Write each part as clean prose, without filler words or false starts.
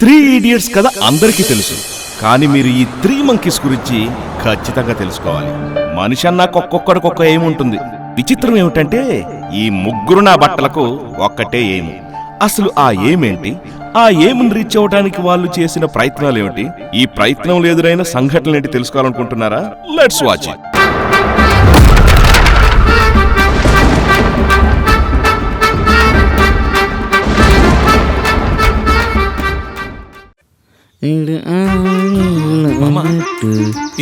Three idiots కథ అందరికీ తెలుసు, కానీ మీరు ఈ త్రీ మంకీస్ గురించి ఖచ్చితంగా తెలుసుకోవాలి. మనిషి అన్నాక ఒక్కొక్కడికొక్క ఏముంటుంది. విచిత్రం ఏమిటంటే ఈ ముగ్గురు నా బట్టలకు ఒక్కటే ఏము. అసలు ఆ ఏమేంటి, ఆ ఏముని రీచ్ అవ్వడానికి వాళ్ళు చేసిన ప్రయత్నాలు ఏమిటి, ఈ ప్రయత్నంలో ఎదురైన సంఘటనలు ఏంటి తెలుసుకోవాలనుకుంటున్నారా? Let's watch it.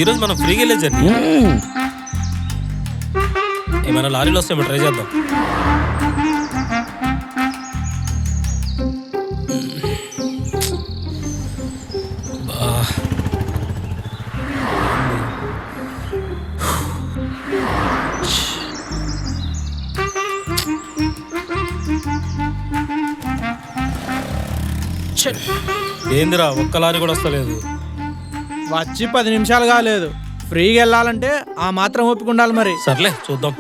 ఈరోజు మనం ఫ్రీగా వెళ్ళే జర్నీ. ఏమైనా లారీలో వస్తే ట్రై చేద్దాం. ఏందిరా ఒక్క లారీ కూడా వస్తలేదు. వచ్చి 10 నిమిషాలు కాలేదు. ఫ్రీగా వెళ్ళాలంటే ఆ మాత్రం ఓపిక ఉండాలి మరి. సర్లే చూద్దాం.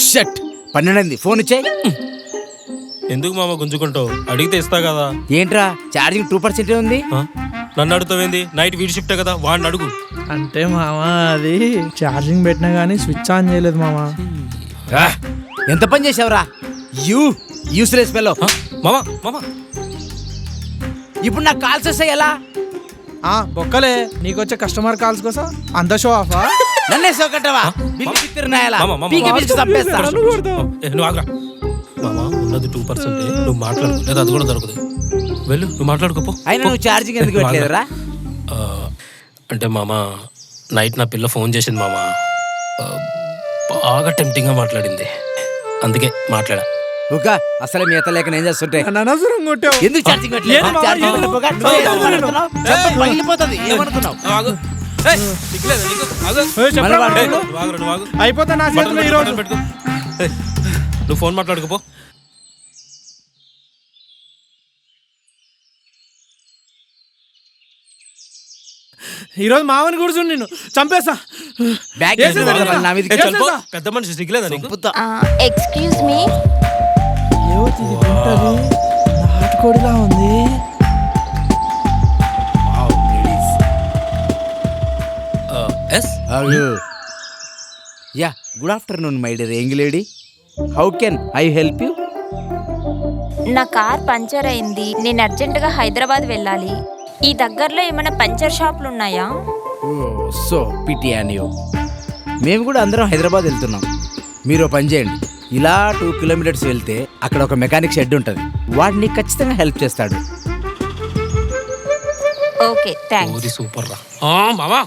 షట్ 12 ఫోన్ ఇచ్చాయి. ఎందుకు మామ గుంజుకుంటావు? అడిగితే ఇస్తా కదా. ఏంట్రా ఛార్జింగ్ 2% ఉంది. నన్ను అడుగుతావేంది? నైట్ వీడి షిఫ్టే కదా, వాడిని అడుగు. అంటే మామా అది ఛార్జింగ్ పెట్టినా కానీ స్విచ్ ఆన్ చేయలేదు మామా. ఎంత పని చేసావురా యూస్లెస్ ఫెలో. మామ మామ ఇప్పుడు నాకు కాల్స్ వస్తాయి ఎలా? బొక్కలే, నీకొచ్చే కస్టమర్ కాల్స్ కోసం అంత షో ఆఫా? నన్నే సోకట్టవా? మామ ఉన్నది 2%. నువ్వు మాట్లాడుకో, లేదా అది కూడా దొరకదు. వెళ్ళు, నువ్వు మాట్లాడుకోపో. అయినా నువ్వు ఛార్జింగ్ ఎందుకు పెట్టలేదురా? అంటే మామ నైట్ నా పిల్ల ఫోన్ చేసింది మామ. బాగా టెంప్టింగ్ గా మాట్లాడింది, అందుకే మాట్లాడా. అసలే మీ ఎత్త లేక ఏం చేస్తుంటే అనవసరం కొట్టావు. ఎందుకు ఛార్జింగ్ అయిపోతా నా చేతిలో ఈరోజు. నువ్వు ఫోన్ మాట్లాడుకోపో. ఈరోజు మామని కూర్చుని నిన్ను చంపేస్తా. పెద్ద మనిషి సిగ్గులేదా నీకు? Excuse me. నాటుకోడిలా ఉంది. Ya good afternoon my dear young lady. How can I help you? నా కార్ పంచర్ అయింది. నేను అర్జెంటుగా హైదరాబాద్ వెళ్ళాలి. ఈ దగ్గరలో ఏమైనా పంచర్ షాపులు ఉన్నాయా? So pity on you. మేము కూడా అందరం హైదరాబాద్ వెళ్తున్నాం. మీరు పని చేయండి, ఇలా 2 కిలోమీటర్స్ వెళ్తే అక్కడ ఒక మెకానిక్ షెడ్ ఉంటుంది. వాడిని ఖచ్చితంగా హెల్ప్ చేస్తాడు. Okay thanks. సూపర్ రా మామా.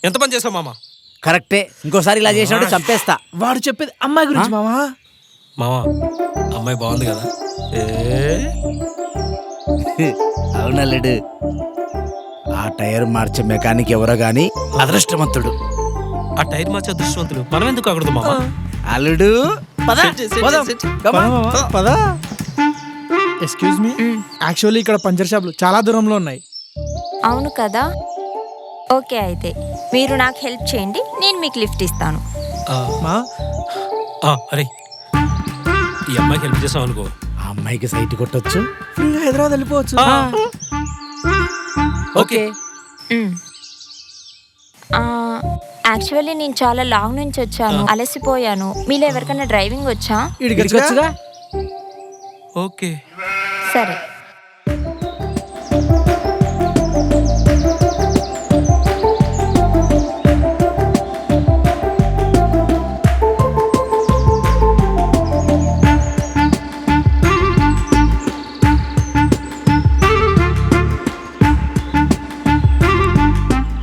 ఎంత పని చేసావు మామా? కరెక్టే, ఇంకోసారి ఇలా చేసినట్టు చంపేస్తా. వాడు చెప్పేది అమ్మాయి గురించి మామా. మామా అమ్మాయి బాగుంది కదా? అవునల్లుడు, ఆ టైర్ మార్చే మెకానిక్ ఎవరో గాని అదృష్టవంతుడు. ఆ టైర్ మార్చే అదృష్టవంతుడు మనం ఎందుకు అక్కడ మామా? అల్లుడు పదా. ఎక్స్క్యూజ్ మీ, యాక్చువల్లీ ఇక్కడ పంచర్ షాపులు చాలా దూరంలో ఉన్నాయి. అవును కదా. ఓకే అయితే మీరు నాకు హెల్ప్ చేయండి, నేను మీకు లిఫ్ట్ ఇస్తాను. అరే ఈ అమ్మాయికి హెల్ప్ చేసాం అనుకో, ఆ అమ్మాయికి సైట్ కొట్టొచ్చు, హైదరాబాద్ వెళ్ళిపోవచ్చు. ఓకే. యాక్చువల్లీ నేను చాలా లాంగ్ నుంచి వచ్చాను, అలసిపోయాను. మీలో ఎవరికైనా డ్రైవింగ్ వచ్చా? ఇడికొచ్చుగా. ఓకే సరే.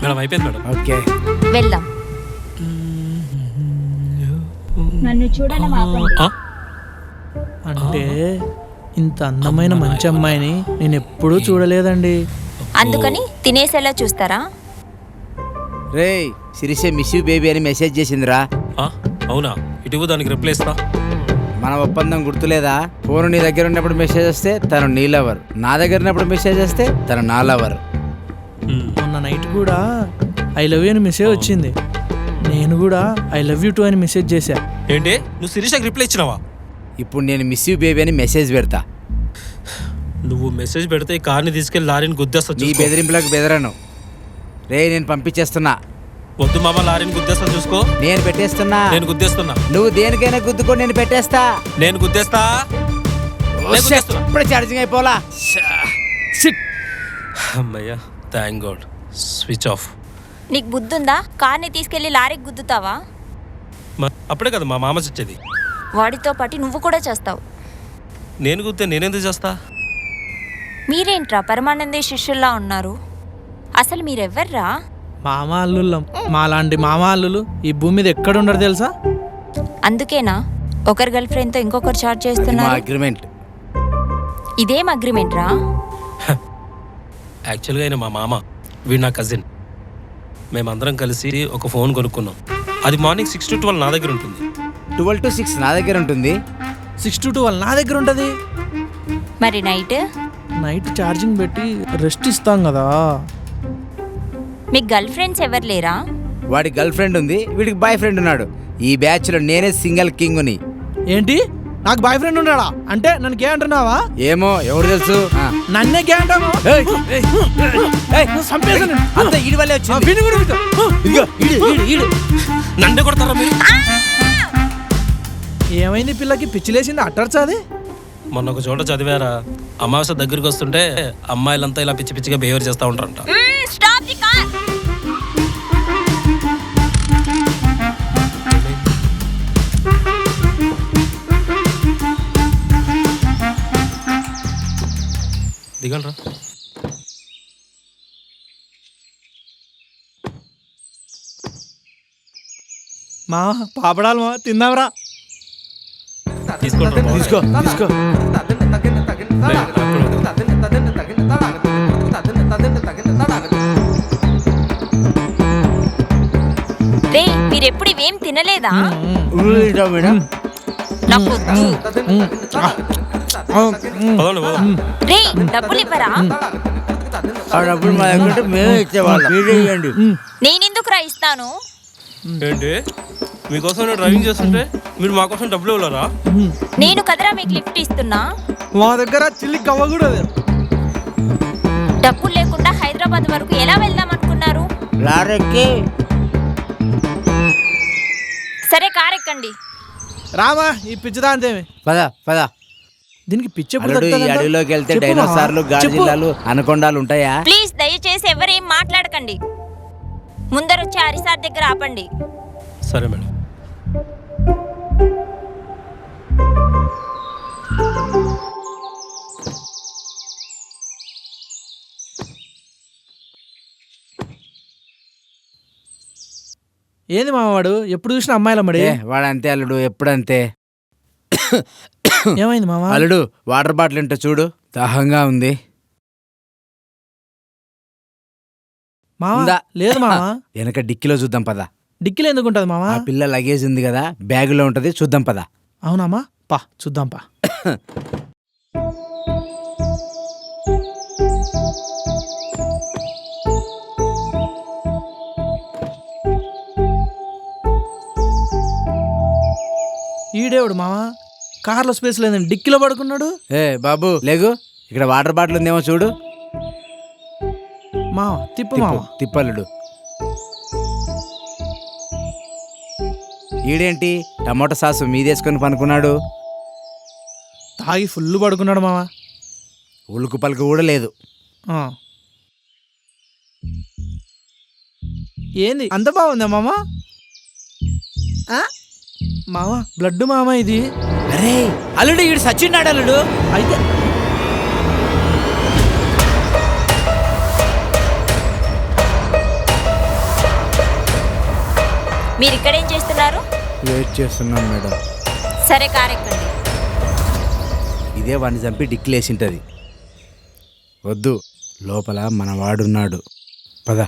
మేడం అయిపోయింది మేడం. ఓకే వెళ్దాం. నన్ను చూడడం ఆపండి. అంటే ఇంత అందమైన మంచి అమ్మాయిని నేను ఎప్పుడూ చూడలేదండి. అందుకని తినేసేలా చూస్తారా? రేయ్ శిరీష మిస్ యూ బేబీ అని మెసేజ్ చేసిందిరా. అవునా? ఇటు దానికి రిప్లై ఇస్తా. మన ఒప్పందం గుర్తులేదా? ఫోన్ నీ దగ్గర ఉన్నప్పుడు మెసేజ్ వస్తే తను నీ లవర్, నా దగ్గర ఉన్నప్పుడు మెసేజ్ వస్తే తను నా లవర్. మొన్న నైట్ కూడా ఐ లవ్ యూ అని మెసేజ్ వచ్చింది. నేను కూడా ఐ లవ్ యూ టూ అని మెసేజ్ చేశా. ఏంటి నువ్వు శిరీషకి రిప్లై ఇచ్చినావా? ఇప్పుడు నేను మిస్ యూ బేబీ అని మెసేజ్ పెడతా. నువ్వు మెసేజ్ పెడితే ఈ కార్ని తీసుకెళ్లి లారీని గుద్దేస్తా నీ చూసుకో. బెదిరింపులకు బెదరను. రే నేను పంపించేస్తున్నా. వద్దు మామ, లారీని గుద్దేస్తా చూసుకో. నేను పెట్టేస్తున్నా. నేను గుద్దేస్తున్నా. నువ్వు దేనికైనా గుద్దుకో, నేను పెట్టేస్తా. నేను గుద్దేస్తా. నేను గుద్దేస్తున్నా. ఇప్పుడే ఛార్జింగ్ అయిపోలా. అమ్మయ్యా, థ్యాంక్ గాడ్. Switch off. నీకు బుద్ధుందా? కార్ని తీసుకెళ్లి లారీకి గుద్దుతావా? అప్పుడే కదా మా మామ చచ్చేది. వాడితో పాటు నువ్వు కూడా చేస్తావు. నేను గుద్దే నేనెందుకు చేస్తా? మీరేంట్రా పరమానందే శిష్యుల్లా ఉన్నారు? అసలు మీరెవర్రా? మామ అల్లుళ్ళం. మాలాంటి మామ అల్లులు ఈ భూమి మీద ఎక్కడ ఉండరు తెలుసా? అందుకేనా ఒకరి గర్ల్ ఫ్రెండ్ తో ఇంకొకరు చాట్ మా చేస్తున్నారు? అగ్రిమెంట్. ఇదేం అగ్రిమెంట్ రా? యాక్చువల్గా ఆయన మా మామ, వీడు నా కజిన్. మేమందరం కలిసి ఒక ఫోన్ కొనుక్కున్నాం. అది మార్నింగ్ 6 to 12 నా దగ్గర ఉంటుంది. 12 to 6 నా దగ్గర ఉంటుంది. 6 to 12 నా దగ్గర ఉంటుంది. మరి నైట్ నైట్ ఛార్జింగ్ పెట్టి రెస్ట్ ఇస్తాం కదా. మీకు గర్ల్ ఫ్రెండ్స్ ఎవరు లేరా? వాడి గర్ల్ ఫ్రెండ్ ఉంది, వీడికి బాయ్ ఫ్రెండ్ ఉన్నాడు. ఈ బ్యాచ్ లో నేనే సింగిల్ కింగ్ని. ఏంటి? నాకు బాయ్ ఫ్రెండ్ ఉన్నాడా? అంటే నన్ను గే అంటున్నావా? ఏమో, ఎవరు తెలుసు? నన్నే గే అంటావు? అంత ఈడి వల్లే వచ్చింది. ఇదిగో, ఈడు. నన్ను కొడతారా మీరు? ఏమైంది పిల్లకి? పిచ్చిలేసింది అట్టర్చాది. మొన్న ఒక చోట చదివారా, అమావాస్య దగ్గరికి వస్తుంటే అమ్మాయిలంతా ఇలా పిచ్చి పిచ్చిగా బిహేవియర్ చేస్తూ ఉంటారంట. Stop the car. దిగండ్రా. మా పాపడాలు మా తిందాంరా. తీసుకోండి. తీసుకో. రే మీరెప్పుడు ఇవేం తినలేదా? మేడం, నాకు వద్దు. పదండి, పోదాం. రే డబ్బులు ఇవ్వరా? ఆ డబ్బులు మా దగ్గర ఉంటే మేమే ఇచ్చేవాళ్ళం. మీరే ఇవ్వండి. నేనెందుకురా ఇస్తాను? ఏంటి, మీకోసం నేను డ్రైవింగ్ చేస్తుంటే మీరు మా కోసం డబ్బులు ఇవ్వలేరా? నేను కదరా మీకు లిఫ్ట్ ఇస్తున్నా. మా దగ్గర చిల్లి కవ్వ కూడా లేదు. డబ్బులు లేకుండా హైదరాబాద్ వరకు ఎలా వెళ్దాం అనుకున్నారు? లారెక్కి సరే కార్ ఎక్కండి. రామా ఈ పిచ్చిదా అంతేమి. పద. దీనికి పిచ్చి ఎప్పుడు అల్లుడు, ఈ దొరుకుతుందంట? అడవిలోకి వెళ్తే చెప్పు మా. డైనోసార్లు, చెప్పు. గాడిజిల్లాలు, అనకొండాలు ఉంటాయా? ప్లీజ్ దయచేసి ఎవరేం మాట్లాడకండి. ముందరొచ్చి ఆ రిసార్ట్ దగ్గర ఆపండి. సరే మేడం. ఏంది మామవాడు ఎప్పుడు చూసిన అమ్మాయిల మడి? వాడు అంతే అల్లుడు, ఎప్పుడంతే. ఏమైంది మామ? అల్లుడు, వాటర్ బాటిల్ ఉంటే చూడు, దాహంగా ఉంది. మామ ఉందా? లేదు మామ. వెనక డిక్కీలో చూద్దాం పద. డిక్కీలో ఎందుకు ఉంటది మామ? ఆ పిల్ల లగేజ్ ఉంది కదా, బ్యాగులో ఉంటది, చూద్దాం పద. అవునామా? పా చూద్దాం పా. ఈడేవుడు మామ కార్లో స్పేస్ లేదండి, డిక్కీలో పడుకున్నాడు. ఏ బాబు లేగు, ఇక్కడ వాటర్ బాటిల్ ఉందేమో చూడు. మామ తిప్పు మామ. తిప్పల్లుడు. ఈడేంటి టమోటా సాసు మీదేసుకొని పనుకున్నాడు. తాగి ఫుల్ పడుకున్నాడు మామ. ఉలుకు పలుకు కూడా లేదు. ఆ. ఏంది అంత బాగుందా మామ? ఆ? మామ బ్లడ్ మామ ఇది. అరే అల్లుడు, ఈడు సచ్చిన్నాడు అల్లుడు. అయితే మీరు ఇక్కడేం చేస్తున్నారు? వెయిట్ చేస్తున్నాం మేడం. సరే కార్ ఎక్కండి. ఇదే వాడిని చంపి డిక్కిలేసింటది. వద్దు, లోపల మన వాడున్నాడు. పద.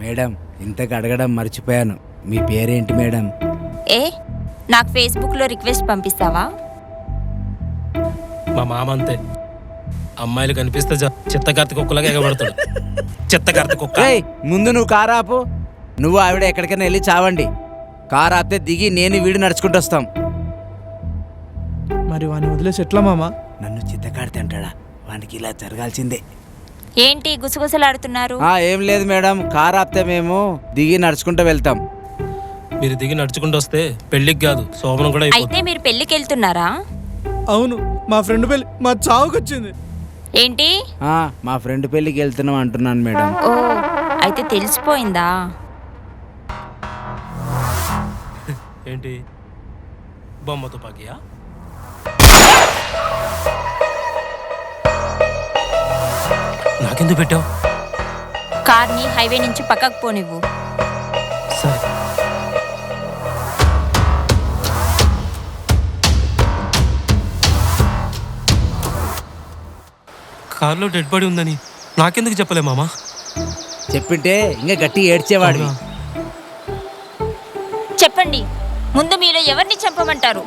మేడం, ఇంతకు అడగడం మర్చిపోయాను, మీ పేరేంటి మేడం? ఏ నాకు ఫేస్బుక్లో రిక్వెస్ట్ పంపిస్తావా? మా మామ అంతే, అమ్మాయిలు కనిపిస్తే చిత్తకార్తి కుక్కలాగా ఎగబడతాడు. చిత్తకార్తి కుక్క. ఏయ్, ముందు నువ్వు కారు ఆపు. నువ్వు ఆవిడ ఎక్కడికైనా వెళ్ళి చావండి. కారు ఆపితే దిగి నేను వీడు నడుచుకుంటూ వస్తాం. మరి వాడిని వదిలేసి ఎట్లా మామా? నన్ను చిత్తకాడితే అంటాడా? వానికి ఇలా జరగాల్సిందే. ఏంటి గుసగుసలాడుతున్నారు? ఏం లేదు మేడం, కారు ఆపితే మేము దిగి నడుచుకుంటూ వెళ్తాం. మీరు దిగి నడుచుకుంటూ వస్తే పెళ్లికి కాదు శోభనం కూడా అయిపోతుంది. అయితే మీరు పెళ్లికి వెళ్తున్నారా? అవును, మా ఫ్రెండ్ పెళ్ళి మా చావుకి వచ్చింది. ఏంటి? మా ఫ్రెండ్ పెళ్ళికి వెళ్తున్నాం అంటున్నాను మేడం. ఓ, అయితే తెలిసిపోయిందా? ఏంటి బొమ్మ తుపాకియా? నాకెందుకు పెట్టావు? కార్ని హైవే నుంచి పక్కకు పోనివ్వు. సరే. కార్లో డెడ్ బాడీ ఉందని నాకెందుకు చెప్పలే మామా? చెప్పింటే ఇంకా గట్టి ఏడ్చేవాడు. అవునా? చెప్పండి, ముందు మీలో ఎవరిని చంపమంటారు?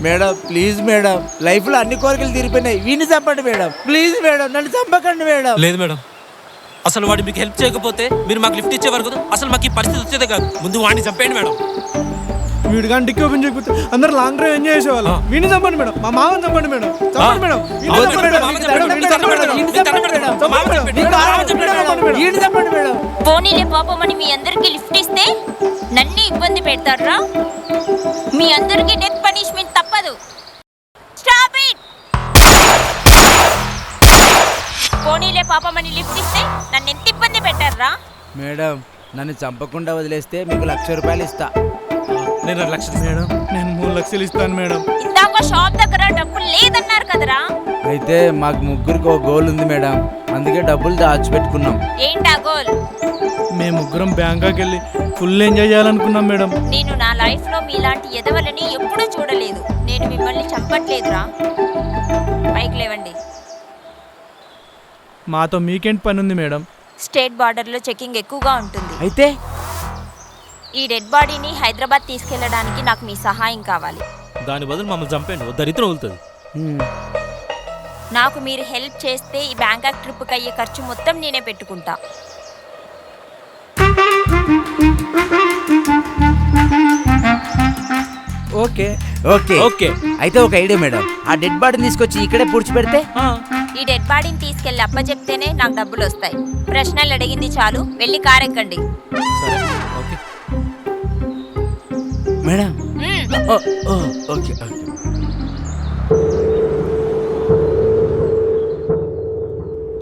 మేడం ప్లీజ్ మేడం, లైఫ్ లో అన్ని కోరికలు తీరిపోయినాయి. వీడిని చంపండి మేడం, ప్లీజ్ మేడం, నన్ను చంపకండి మేడం. లేదు మేడం, అసలు వాడు మీకు హెల్ప్ చేయకపోతే మీరు మాకు లిఫ్ట్ ఇచ్చేవారు కదా. అసలు మాకు ఈ పరిస్థితి వచ్చేదే కాదు. ముందు వాడిని చంపేయండి మేడం. వీడు కానీ డిక్కి ఓపెన్ చేయకపోతే అందరూ లాంగ్ డ్రైవ్ ఎంజాయ్ చేసేవాళ్ళం. వీడిని చంపండి మేడం, మా మామని చంపండి మేడం. చంపండి మేడం, వీడిని చంపండి మేడం. వీడిని చంపండి మేడం. వీడిని చంపండి మేడం. వీడిని చంపండి మేడం. పోనీలే పాపం అని మీ అందరికి లిఫ్ట్ ఇస్తే నన్ను ఇబ్బంది పెడతారా? మీ అందరికి డెత్ పనిష్మెంట్ తప్పదు. Stop it. పోనీలే పాపం అని లిఫ్ట్ ఇస్తే నన్ను ఎంత ఇబ్బంది పెట్టారా? మేడం నన్ను చంపకుండా వదిలేస్తే మీకు 1,00,000 రూపాయలు ఇస్తా. నేను 2 లక్షలు ఇస్తాను. మేడం నేను 3 లక్షలు ఇస్తాను మేడం. ఇందాక షాప్ దగ్గర డబ్బులు లేదన్నారు కదరా? అయితే మాకు ముగ్గురికి ఒక గోల్ ఉంది మేడం, అందుకే డబ్బులు దాచిపెట్టుకున్నాం. ఏంటా గోల్? మేము ముగ్గురం బ్యాంకాక్ వెళ్ళి ఫుల్ ఎంజాయ్ చేయాలనుకున్నాం మేడం. నేను నా లైఫ్ లో మీలాంటి ఎదవలని ఎప్పుడూ చూడలేదు. నేను మిమ్మల్ని చంపట్లేదురా. పైకి లేవండి. మాతో మీకేంటి పని ఉంది మేడం? స్టేట్ బార్డర్ లో చెకింగ్ ఎక్కువగా ఉంటుంది. అయితే ఈ డెడ్ బాడీని హైదరాబాద్ తీసుకెళ్ళడానికి నాకు మీ సహాయం కావాలి. దాని బదులు మమ్మల్ని చంపేయండి, ఓ దరిద్రం వదులుతుంది. నాకు మీరు హెల్ప్ చేస్తే ఈ బ్యాంకాక్ ట్రిప్కి అయ్యే ఖర్చు మొత్తం నేనే పెట్టుకుంటా. Okay okay okay. అయితే ఒక ఐడియా మేడం, ఆ డెడ్ బాడీని తీసుకొచ్చి ఇక్కడే పూడ్చిపెడితే. ఈ డెడ్ బాడీని తీసుకెళ్లి అప్పచెప్తేనే నాకు డబ్బులు వస్తాయి. ప్రశ్నలు అడిగింది చాలు, వెళ్ళి కారు ఎక్కండి. సరే ఓకే. మేడం మ్మ్. ఓకే.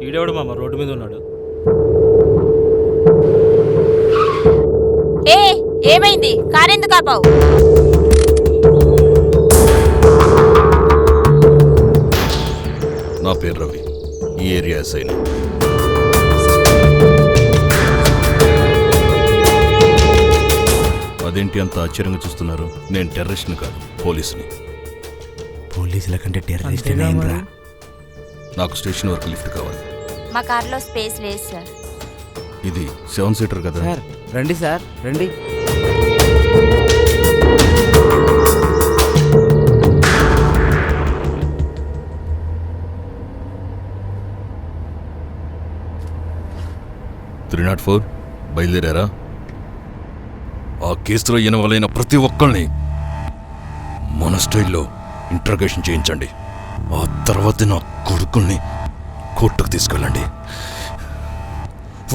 ఈడేవాడు మామ రోడ్డు మీద ఉన్నాడు. ఏమైంది? కారు ఎందుకు ఆపావు? నా పేరు రవి, ఈ ఏరియా ఎస్ఐ. అదేంటి అంత ఆశ్చర్యంగా చూస్తున్నారు? నేను టెర్రరిస్ట్ని కాదు, పోలీసుని. పోలీసుల కంటే టెర్రరిస్ట్ అంతేగా మరి. నాకు స్టేషన్ వరకు లిఫ్ట్ కావాలి. మా కార్లో స్పేస్ లేదు సార్. ఇది 7 సీటర్ కదా? సార్ రండి, సార్ రండి. త్రీ 304 బయలుదేరారా? ఆ కేసులో ఇనవలైన ప్రతి ఒక్కరిని మన స్టైల్లో ఇంట్రాగేషన్ చేయించండి. ఆ తర్వాత నా కొడుకుల్ని కోర్టుకు తీసుకెళ్ళండి.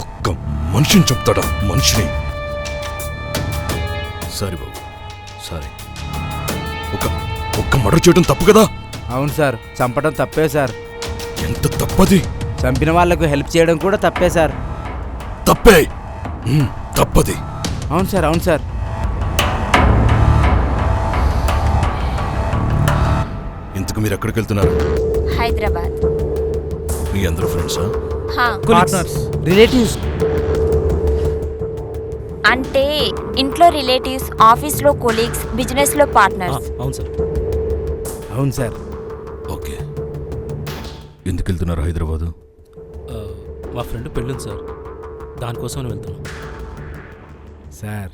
ఒక్క మనిషిని చెప్తాడా? మనిషిని. సరే బాబు, సరే. ఒక్క మర్డర్ చేయడం తప్పు కదా? అవును సార్, చంపడం తప్పే సార్. ఎంత తప్పది? చంపిన వాళ్లకు హెల్ప్ చేయడం కూడా తప్పే సార్. తప్పే, తప్పది. అవును సార్, అవును సార్. ఇంతకు మీరు ఎక్కడికి వెళ్తున్నారు? హైదరాబాద్. మీ అందరూ ఫ్రెండ్సా? పార్ట్నర్స్. రిలేటివ్స్. అంటే ఇంట్లో రిలేటివ్స్, ఆఫీస్లో కొలీగ్స్, బిజినెస్లో పార్ట్నర్స్. అవును సార్. అవును సార్. ఓకే. ఎందుకు వెళ్తున్నారు హైదరాబాదు? మా ఫ్రెండ్ పెళ్ళింది సార్, దానికోసం వెళ్తున్నాం. సార్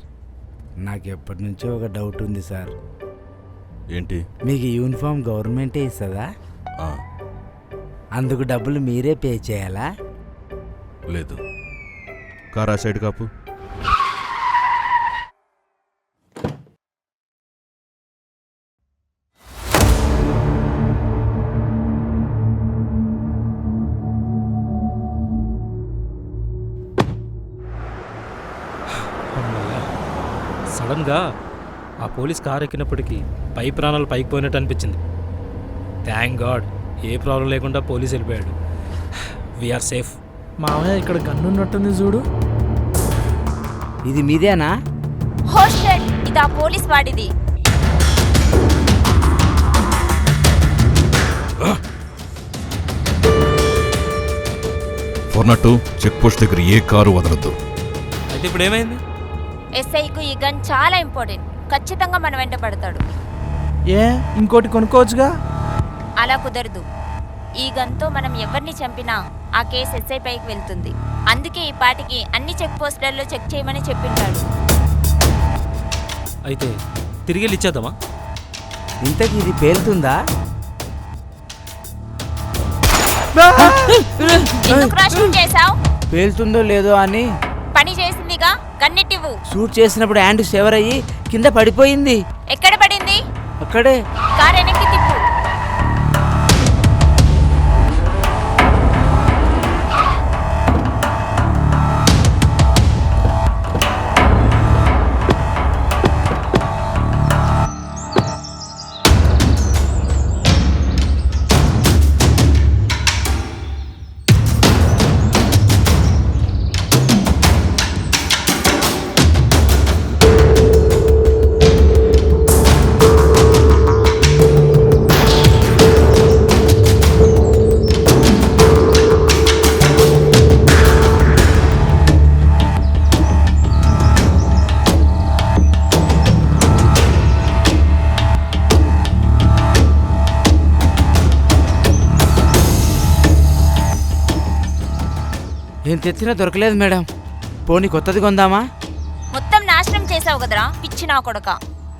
నాకు ఎప్పటి నుంచో ఒక డౌట్ ఉంది సార్. ఏంటి? మీకు యూనిఫామ్ గవర్నమెంటే ఇస్తుందా? ఆ, అందుకు డబ్బులు మీరే పే చేయాలా? లేదు. కారా సైడ్ కాపు. సడన్గా ఆ పోలీస్ కార్ ఎక్కినప్పటికీ పై ప్రాణాలు పైకి పోయినట్టు అనిపించింది. థ్యాంక్ గాడ్ ఏ ప్రాబ్లం లేకుండా పోలీస్ వెళ్ళిపోయాడు. We're safe. మామయ్య ఇక్కడ గన్ను ఉన్నట్టుంది చూడు. ఇది మీదేనా? హోస్టెడ్ ఇది ఆ పోలీస్ వాడిది. ఫోర్నట్టు చెక్ పోస్ట్ దగ్గర ఏ కారు వదలద్దు. అయితే ఇప్పుడు ఏమైంది? ఎస్ఐకు ఈ గన్ చాలా ఇంపార్టెంట్. ఖచ్చితంగా మన వెంట పడతాడు. ఏ ఇంకోటి కొనుక్కోవచ్చుగా? అలా కుదరదు. ఈ గన్తో మనం ఎవరిని చంపినా ఆ కేసు ఎస్ఐ పైకి వెళ్తుంది. అందుకే ఈ పాటికి అన్ని చెక్ పోస్టులలో చెక్ చేయమని చెప్పింటాడు. అయితే తిరిగి వెళ్ళి ఇచ్చేద్దామా? ఇంతకీ ఇది పేలుతుందా? ఎందుకు రాష్ట్రం చేసావు? పేలుతుందో లేదో అని. పని చేసిందిగా, గన్నెట్టివ్వు. షూట్ చేసినప్పుడు హ్యాండ్ సేవర్ అయ్యి కింద పడిపోయింది. ఎక్కడ పడింది? అక్కడే. కారు వెనక్కి తిప్పు. ఏం తెచ్చినా దొరకలేదు మేడం. పోనీ కొత్తది కొందామా? మొత్తం నాశనం చేసావు కదరా పిచ్చి నా కొడక.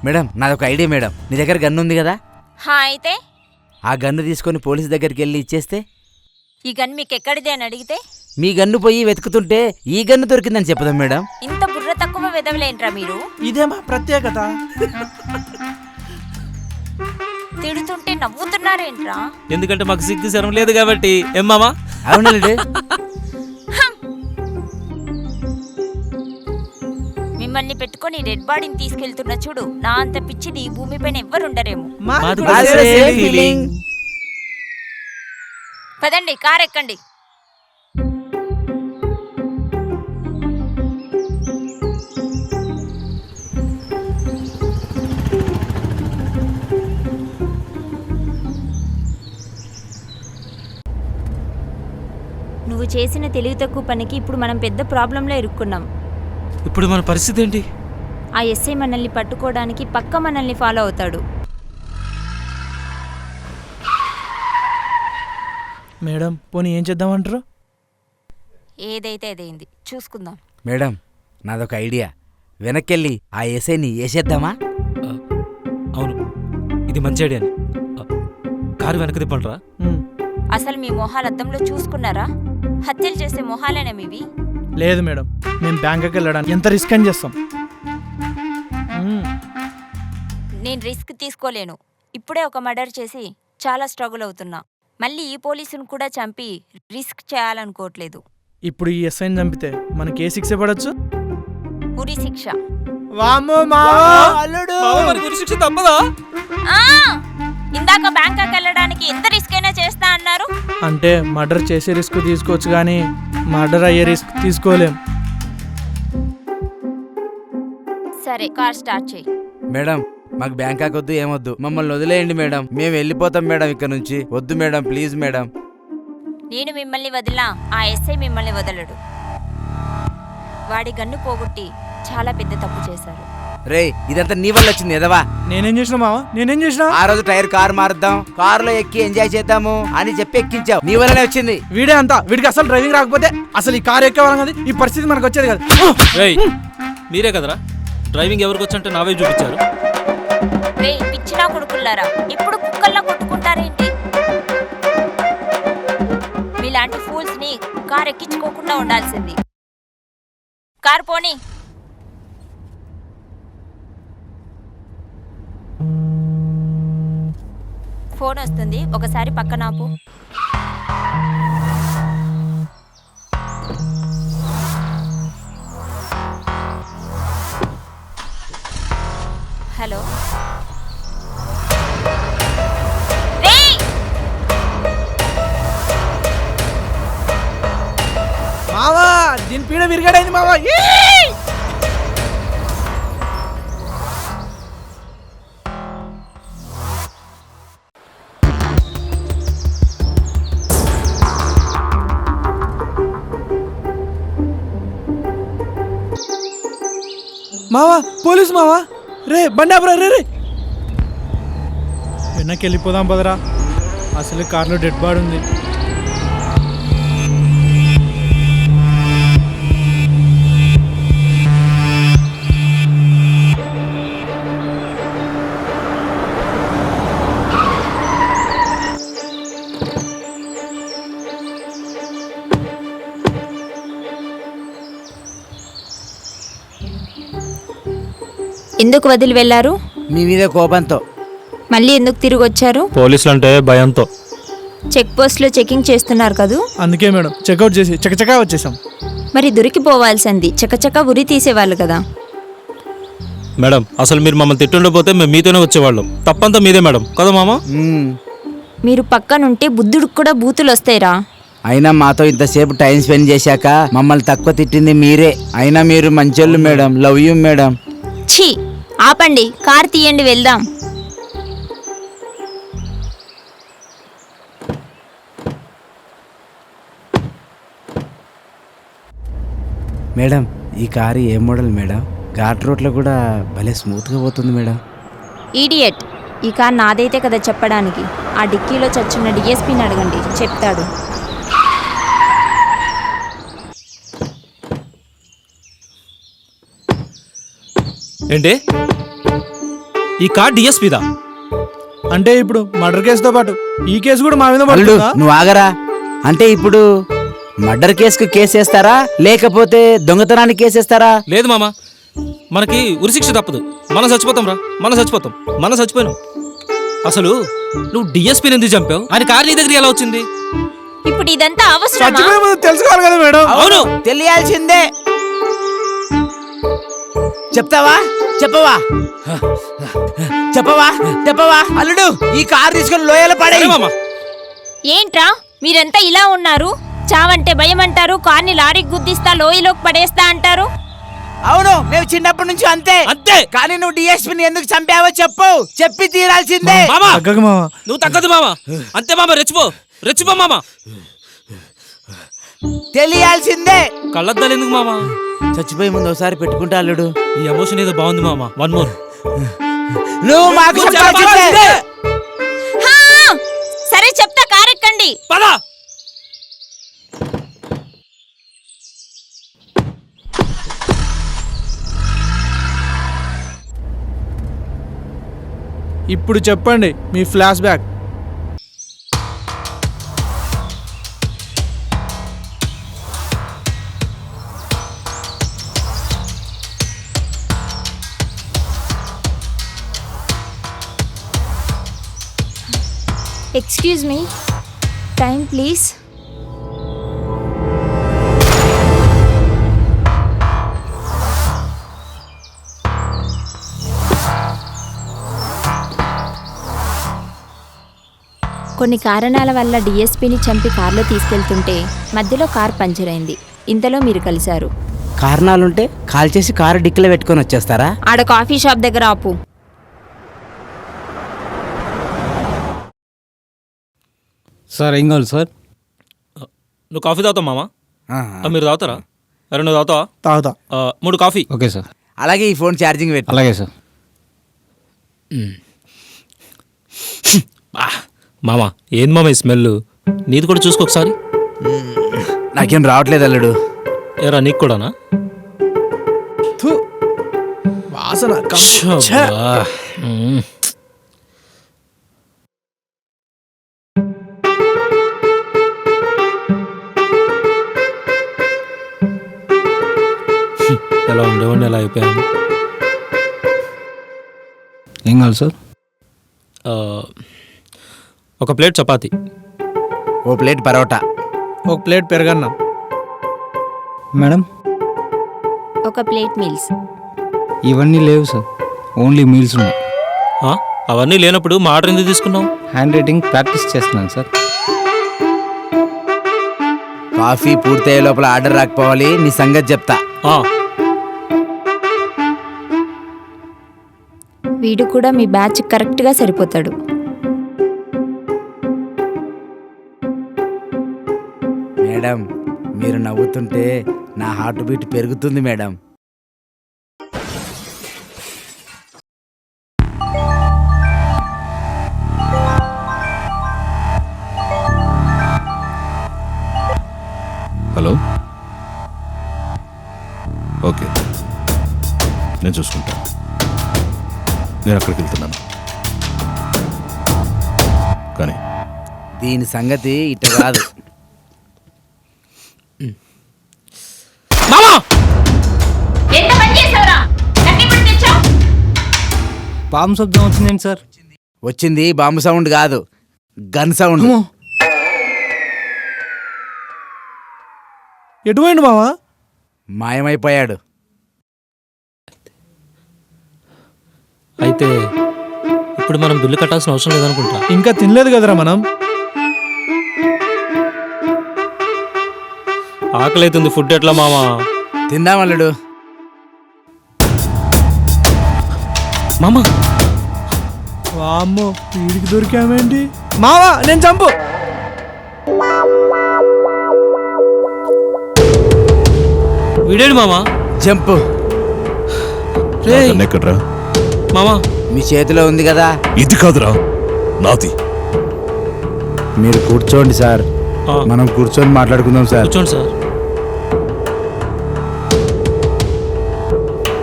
మేడం నాదొక ఐడియా మేడం. నీ దగ్గర గన్ను ఉంది కదా? అయితే ఆ గన్ను తీసుకొని పోలీస్ దగ్గరికి వెళ్ళి ఇచ్చేస్తే? ఈ గన్ మీకు ఎక్కడిది అని అడిగితే మీ గన్ను పోయి వెతుకుతుంటే ఈ గన్ను దొరికిందని చెప్పదాం మేడం. ఇంత బుర్ర తక్కువ వెదవలేంట్రా మీరు? ఇదే మా ప్రత్యేకత. తిడుతుంటే నవ్వుతున్నారేంట్రా? ఎందుకంటే మాకు సిగ్గు శరం లేదు కాబట్టి. ఏమ్మామా? అవునండి. మిమ్మల్ని పెట్టుకొని డెడ్ బాడీని తీసుకెళ్తున్న చూడు, నా అంత పిచ్చిది ఈ భూమిపైన ఎవ్వరుండరేమో. మాది కూడా కూడా అదే same feeling. feeling. పదండి, కార్ ఎక్కండి. నువ్వు చేసిన తెలివి తక్కువ పనికి ఇప్పుడు మనం పెద్ద ప్రాబ్లంలో ఇరుక్కున్నాం. ఇప్పుడు మన పరిస్థితి ఏంటి? ఆ ఎస్ఐ మనల్ని పట్టుకోవడానికి పక్క మనల్ని ఫాలో అవుతాడు. మేడం పోనీ ఏం చేద్దామంటారు? ఏదైతే అదైంది, చూసుకుందాం. మేడం నాదొక ఐడియా. వెనక్కెళ్ళి ఆ ఎస్ఐని వేసేద్దామా? అవును, ఇది మంచి ఐడియా. కారు వెనక్కి తిప్పండిరా. అసలు మీ మొహాలు అద్దంలో చూసుకున్నారా? హత్యలు చేసే మొహాలేనా మీవి? లేదు మేడం, మేము బ్యాంకుకి వెళ్ళడానికి ఎంత రిస్క్ అని చేస్తాం. నేను రిస్క్ తీసుకోలేను. ఇప్పుడే ఒక మర్డర్ చేసి చాలా స్ట్రగుల్ అవుతున్నా. మళ్ళీ ఈ పోలీసును కూడా చంపి రిస్క్ చేయాలనుకోవట్లేదు. ఇప్పుడు ఈ ఎస్ఐని చంపితే మనకి ఏ శిక్ష పడచ్చు? ఉరి శిక్ష. వామ్మో అల్లుడు. శిక్ష తప్పదా? ఆ! ఇందాక బ్యాంకాక్ వెళ్ళడానికి ఎంత రిస్క్ అయినా చేస్తా అన్నారు. అంటే మర్డర్ చేసే రిస్క్ తీసుకోవచ్చు కానీ మర్డర్ అయ్యే రిస్క్ తీసుకోలేం. సరే, కార్ స్టార్ట్ చేయి. మేడం మాకు బ్యాంకాక్ వద్దు, ఏమొద్దు. మమ్మల్ని వదిలేయండి మేడం. మేము వెళ్ళిపోతాం మేడం ఇక్కడ నుంచి. వద్దు మేడం, ప్లీజ్ మేడం. నేను మిమ్మల్ని వదిలా, ఆ ఎస్ఐ మిమ్మల్ని వదలడు. వాడి గన్ను పోగొట్టి చాలా పెద్ద తప్పు చేశారు. రే ఇదంతా నీ వల్ల వచ్చింది ఎదవా. నేనేం చేసినా మావా? నేనేం చేసినా? ఆ రోజు టైర్ కారు మారుద్దాం, కారులో ఎక్కి ఎంజాయ్ చేద్దాము అని చెప్పి ఎక్కించావు. నీ వల్లనే వచ్చింది. వీడే అంతా. వీడికి అసలు డ్రైవింగ్ రాకపోతే అసలు ఈ కారు ఎక్కేవాళ్ళం కదా, ఈ పరిస్థితి మనకు వచ్చేది కదా. రేయ్, మీరే కదరా డ్రైవింగ్ ఎవరికి వచ్చంటే నావే చూపించారు. రే పిచ్చినా కొడుకుల్లారా, ఇప్పుడు కుక్కల్లా కొట్టుకుంటారేంటి? కార్ ఎక్కించుకోకుండా ఉండాల్సింది. కార్ పోనీ. ఫోన్ వస్తుంది, ఒకసారి పక్కన ఆపు. హలో. రేయ్! మావా దీని పీడ విరిగాడైంది మావా. మావా పోలీసు మావా. రే బండి ఆపరా. రే వెనక్కి వెళ్ళిపోదాం పదరా, అసలు కార్లో డెడ్ బాడీ ఉంది. ఎందుకు వదిలి వెళ్ళారు? మీ మీద కోపంతో. మళ్ళీ ఎందుకు తిరిగి వచ్చారు? పోలీసులు అంటే భయంతో. చెక్ పోస్ట్లో చెకింగ్ చేస్తున్నారు కదూ. అందుకే మేడం చెక్అవుట్ చేసి చకచకా వచ్చేసాం. మరి దొరికిపోవాల్సింది, చకచకా ఉరి తీసేవాళ్ళు కదా. మేడం అసలు మీరు మమ్మల్ని తిట్టుండకపోతే మేము మీతోనే వచ్చేవాళ్ళం. తప్పంతా మీదే మేడం కదా మామ. మీరు పక్కనుంటే బుద్ధుడికి కూడా బూతులు వస్తాయిరా. అయినా మాతో ఇంతసేపు టైం స్పెండ్ చేశాక మమ్మల్ని తక్కువ తిట్టింది మీరే. అయినా మీరు మంచోళ్ళు మేడం. Love you madam. ఛీ, ఆపండి, కార్ తీయండి, వెళ్దాం. మేడం ఈ కారు ఏ మోడల్ మేడం? ఘాట్ రోడ్లో కూడా భలే స్మూత్గా పోతుంది మేడం. ఈడియట్, ఈ కార్ నాదైతే కదా చెప్పడానికి. ఆ డిక్కీలో చచ్చిన డిఎస్పీని అడగండి, చెప్తాడు. ఏంటి ఈ కార్ డిఎస్పీదా? అంటే ఇప్పుడు మర్డర్ కేసుతో పాటు ఈ కేసు కూడా మా మీద అల్లుడు పడుతుందా? నువ్వు ఆగరా. అంటే ఇప్పుడు మర్డర్ కేసుకు కేసేస్తారా లేకపోతే దొంగతనానికి కేసేస్తారా? లేదు మామ, మనకి ఉరిశిక్ష తప్పదు. మనం చచ్చిపోతాం రా, మనం చచ్చిపోయినాం. అసలు నువ్వు డిఎస్పీని ఎందుకు చంపావు? ఆయన కార్ నీ దగ్గర ఎలా వచ్చింది? ఇప్పుడు ఇదంతా అవసరమా? చచ్చిపోయే ముందు తెలుసుకోవాలి కదా మేడం. అవును, తెలియాల్సిందే. చెప్తావా చెప్పవా? చెప్పవా అల్లుడు ఈ కారు తీసుకొని లోయలో పడే. సరే మామ. ఏంట్రా మీరంతా ఇలా ఉన్నారు? చావంటే భయం అంటారు, కార్ని లారీకి గుద్దిస్తా లోయలోకి పడేస్తా అంటారు. అవును మేము చిన్నప్పటి నుంచి అంతే. కానీ నువ్వు డిఎస్పీని ఎందుకు చంపావో చెప్పి తీరాల్సిందే. మామ తగ్గకు మావా. నువ్వు తగ్గదు మామ. అంతే మామ, రెచ్చిపో మామ. తెలియాల్సిందే. కళ్ళద్దాలు ఎందుకు మామ? చచ్చిపోయే ముందు ఒకసారి పెట్టుకుంటా అల్లుడు. ఈ ఎమోషన్ ఏదో బాగుంది మామ. One more. నువ్వు మాకు చెప్పాల్సిందే. హా, సరే చెప్తా, కారెక్కండి. పద. ఇప్పుడు చెప్పండి మీ flashback. Excuse me, time please. కొన్ని కారణాల వల్ల డిఎస్పీని చంపి కార్లో తీసుకెళ్తుంటే మధ్యలో కార్ పంచర్ అయింది. ఇంతలో మీరు కలిశారు. కారణాలుంటే కాల్ చేసి కారు డిక్కీలో పెట్టుకొని వచ్చేస్తారా? ఆడ కాఫీ షాప్ దగ్గర ఆపు. సార్ ఏం కావాలి సార్? నువ్వు కాఫీ తాగుతావు మామ? మీరు తాగుతారా? అరే నువ్వు తాగుతావా? తాగుతా. 3 కాఫీ. Okay sir. అలాగే ఈ ఫోన్ ఛార్జింగ్ పెట్టు. అలాగే సార్. మామ ఏంది మామ ఈ స్మెల్? నీది కూడా చూసుకో ఒకసారి. నాకేం రావట్లేదు అల్లుడు. ఏరా నీకు కూడానా? థు, వాసన కమ్ము. ఛ. అబ్బా. ఎలా ఉండేవాడిని ఎలా అయిపోయాను. ఏం కావాలి సార్? ఒక ప్లేట్ చపాతి. ఓ ప్లేట్ పరోటా. ఒక ప్లేట్ పెరగన్నం. మేడం ఒక ప్లేట్ మీల్స్. ఇవన్నీ లేవు సార్, ఓన్లీ మీల్స్ ఉన్నాయి. అవన్నీ లేనప్పుడు మా ఆర్డర్ ఎందుకు తీసుకున్నావు? హ్యాండ్ రైటింగ్ ప్రాక్టీస్ చేస్తున్నాను సార్. కాఫీ పూర్తయ్యే లోపల ఆర్డర్ రాకపోవాలి, నీ సంగతి చెప్తా. వీడు కూడా మీ బ్యాచ్ కరెక్ట్గా సరిపోతాడు. మేడం మీరు నవ్వుతుంటే నా హార్ట్ బీట్ పెరుగుతుంది మేడం. హలో, ఓకే, నేను చూసుకుంటాను. నేను అక్కడికి వెళ్తున్నాను. కానీ దీని సంగతి ఇట కాదు. పాము శబ్దం వచ్చిందేంటి సార్? వచ్చింది బాంబు సౌండ్ కాదు, గన్ సౌండ్. ఎటువైండు మావా? మాయమైపోయాడు. అయితే ఇప్పుడు మనం బిల్లు కట్టాల్సిన అవసరం లేదనుకుంటా. ఇంకా తినలేదు కదరా మనం. ఆకలి అవుతుంది, ఫుడ్ ఎట్లా మామా? తిందాం అల్లుడు. మామా వామ్మో, వీడికి దొరికామేంటి? మావా నేను చంపు. వీడేడు మామా? జంపు. ఎక్కడ్రా? మామా మీ చేతిలో ఉంది కదా. ఇది కాదురా, నాది. మీరు కూర్చోండి సార్, మనం కూర్చొని మాట్లాడుకుందాం సార్. కూర్చోండి సార్.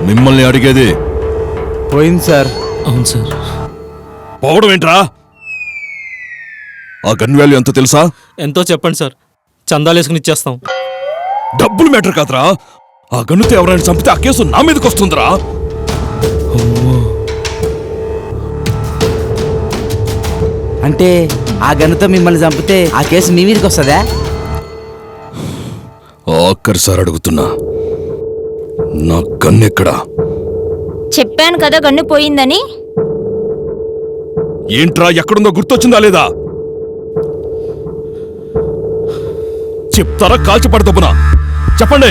మిమ్మల్ని అడిగేది. పోయింది సార్. అవును సార్. పోవడం ఏంట్రా? ఆ గన్ వాల్యూ ఎంతో తెలుసా? ఎంతో చెప్పండి సార్, చందాలు వేసుకుని ఇచ్చేస్తాం. డబ్బులు మ్యాటర్ కాదురా, ఆ గన్నుతో ఎవరైనా చంపితే ఆ కేసు నా మీదకి వస్తుందిరా. అంటే ఆ గన్నుతో మిమ్మల్ని చంపితే ఆ కేసు మీ మీదకి వస్తుందా? ఆఖరిసారి అడుగుతున్నా, నా గన్ ఎక్కడా? చెప్పాను కదా గన్ను పోయిందని. ఏంట్రా, ఎక్కడుందో గుర్తొచ్చిందా లేదా? చెప్తారా కాల్చి పడతపునా? చెప్పండి.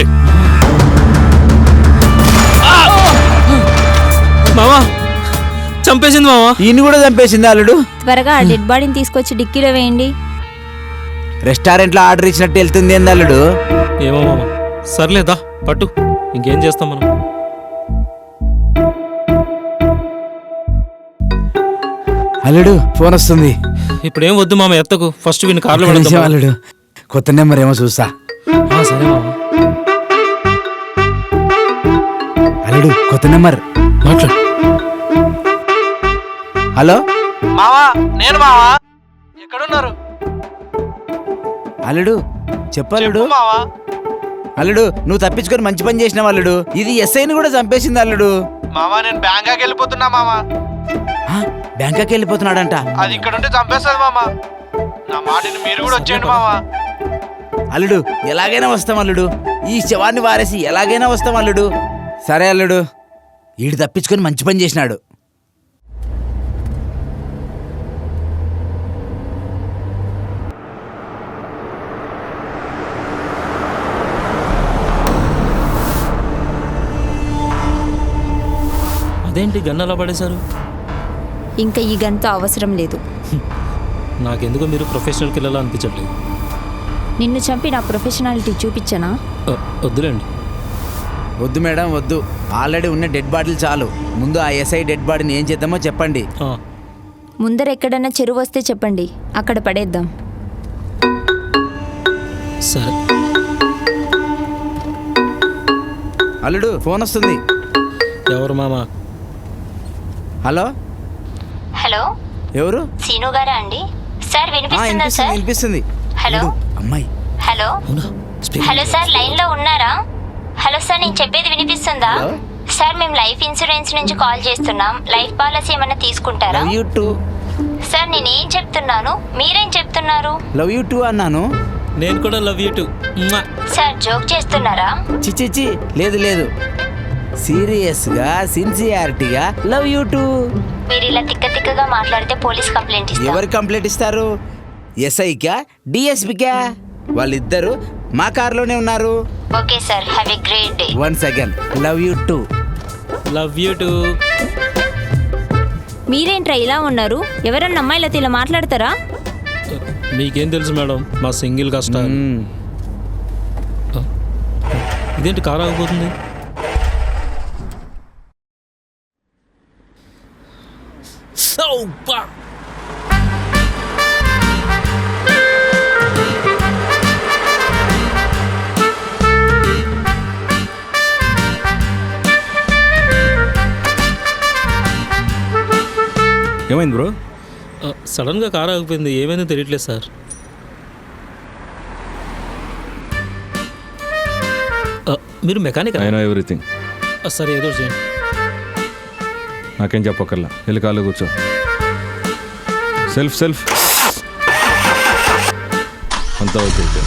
మామా చంపేసింది మామా. ఈయన కూడా చంపేసింది అల్లుడు. త్వరగా ఆ డెడ్ బాడీని తీసుకొచ్చి డిక్కీలో వేయండి. రెస్టారెంట్లో ఆర్డర్ ఇచ్చినట్టు వెళ్తుంది ఏంది అల్లుడు? ఏమో మామా, సర్లేదా పట్టు, ఇంకేం చేస్తాం మనం. అల్లుడు ఫోన్ వస్తుంది. ఇప్పుడేం వద్దు మామ, ఎత్తకు. ఫస్ట్ వీని కార్లో ఒక్క నిమిషం పెడదాం. అల్లుడు, కొత్త నెంబర్ ఏమో చూసా. సరే మామా, అల్లుడు కొత్త నెంబర్. మాట్లాడు. హలో మావా, నేను మావా. ఎక్కడున్నారు? అల్లుడు చెప్పల్లుడు. మావా అల్లుడు నువ్వు తప్పించుకొని మంచి పని చేసినావు అల్లుడు. ఇది ఎస్ఐని కూడా చంపేసింది అల్లుడు. మావా, నేను బ్యాంకాక్ వెళ్ళిపోతున్నా మావా. బ్యాంకాక్ వెళ్ళిపోతున్నాడంట. అది ఇక్కడ ఉంటే చంపేస్తుంది మామా. నా మాటని మీరు కూడా వచ్చేయండి మావా. అల్లుడు ఎలాగైనా వస్తాం అల్లుడు, ఈ శవాన్ని వారేసి ఎలాగైనా వస్తాం అల్లుడు. సరే అల్లుడు, ఈడు తప్పించుకొని మంచి పని చేసినాడు. అదేంటి గన్ అలా పడేశారు? ఇంకా ఈ గన్తో అవసరం లేదు. నాకెందుకో మీరు ప్రొఫెషనల్ కిల్లలా అనిపించట్లేదు. నిన్ను చంపి నా ప్రొఫెషనాలిటీ చూపించనా? వద్దులేండి. వద్దు మేడం వద్దు, ఆల్రెడీ ఉన్న డెడ్ బాడీలు చాలు. ముందు ఆ ఎస్ఐ డెడ్ బాడీని ఏం చేద్దామో చెప్పండి. ముందర ఎక్కడన్నా చెరువు వస్తే చెప్పండి, అక్కడ పడేద్దాం. సరే. అల్లుడు ఫోన్ వస్తుంది. ఎవరు మామా? హలో హలో, ఎవరు? సీను గారా అండి? సార్ వినిపిస్తుందా సార్? వినిపిస్తుంది. హలో అమ్మాయి. హలో హలో సార్, లైన్లో ఉన్నారా? హలో సార్, నేను చెప్పేది వినిపిస్తుందా? సార్, మేము లైఫ్ ఇన్సూరెన్స్ నుంచి కాల్ చేస్తున్నాం. లైఫ్ పాలసీ ఏమైనా తీసుకుంటారా? Love you two. సార్, నేనేం చెప్తున్నాను, మీరేం చెప్తున్నారు? లవ్ యూ టూ అన్నాను. నేను కూడా love you to. Sir, joke చేస్తున్నారా? చిచి లేదు లేదు, సీరియస్గా సిన్సియారిటీగా లవ్ యూ టూ. మీరు ఇలా తిక్కగా మాట్లాడితే పోలీస్ కంప్లైంట్ ఇస్తారు. ఎవరు కంప్లైంట్ ఇస్తారు? ఎస్ఐకా డిఎస్పీకా? వాళ్ళిద్దరు మా కారులోనే ఉన్నారు. Okay sir, have a great day. Once again love you too. Love you too. మీరేంట్రా ఇలా ఉన్నారు? ఎవరన్నా అమ్మాయిలతో ఇలా మాట్లాడతారా? మీకేం తెలుసు మేడం మా సింగిల్ కష్టాలు. ఇదేంటి కారు ఆగిపోతుంది? ఏమైంది బ్రో? సడన్గా కారు ఆగిపోయింది, ఏమైందో తెలియట్లేదు సార్. మీరు మెకానిక్? I know everything. సరే, ఏదో చేయండి. నాకేం చెప్పక్కర్లా, వెళ్ళి కాళ్ళు కూర్చో. సెల్ఫ్ అంతా అవుతుంది.